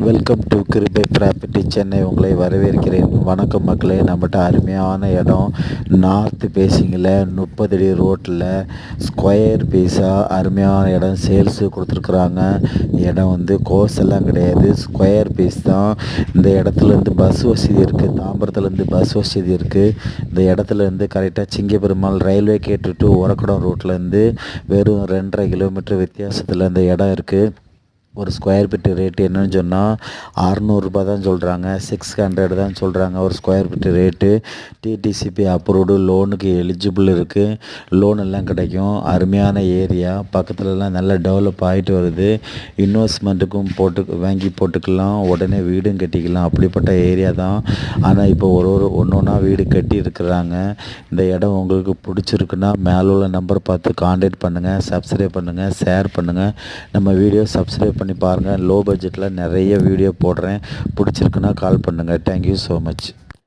Welcome to கிருபை property Chennai. உங்களை வரவேற்கிறேன். வணக்கம் மக்களே. நம்மகிட்ட அருமையான இடம் நார்த் பேசிங்கில் 30 அடி ரோட்டில் ஸ்கொயர் பீஸாக அருமையான இடம் சேல்ஸு கொடுத்துருக்குறாங்க. இடம் வந்து கோர்ஸ் எல்லாம் கிடையாது, ஸ்கொயர் பீஸ் தான். இந்த இடத்துலேருந்து பஸ் வசதி இருக்குது, தாம்பரத்துலேருந்து பஸ் வசதி இருக்குது. இந்த இடத்துலேருந்து கரெக்டாக சிங்கப்பெருமாள் ரயில்வே கேட்டு டு ஒரக்கடம் ரோட்லேருந்து வெறும் 2.5 கிலோமீட்டர் வித்தியாசத்தில் இந்த இடம் இருக்குது. ஒரு ஸ்கொயர் ஃபீட்டு ரேட்டு என்னன்னு சொன்னால் 600 தான் சொல்கிறாங்க, 600 தான் சொல்கிறாங்க ஒரு square feet rate. DTCP approved, லோனுக்கு எலிஜிபிள் இருக்குது, லோன் எல்லாம் கிடைக்கும். அருமையான ஏரியா, பக்கத்துலலாம் நல்லா டெவலப் ஆகிட்டு வருது. இன்வெஸ்ட்மெண்ட்டுக்கும் வாங்கி போட்டுக்கலாம், உடனே வீடும் கட்டிக்கலாம், அப்படிப்பட்ட ஏரியா தான். ஆனால் இப்போ ஒன்று ஒன்றா வீடு கட்டி இருக்கிறாங்க. இந்த இடம் உங்களுக்கு பிடிச்சிருக்குன்னா மேலே உள்ள நம்பர் பார்த்து கான்டாக்ட் பண்ணுங்கள், சப்ஸ்கிரைப் பண்ணுங்கள், ஷேர் பண்ணுங்கள். நம்ம வீடியோ சப்ஸ்கிரைப் பண்ணி பாருங்கள். லோ பட்ஜெட்டில் நிறைய வீடியோ போடுறேன். பிடிச்சிருக்குன்னா கால் பண்ணுங்கள். Thank you so much.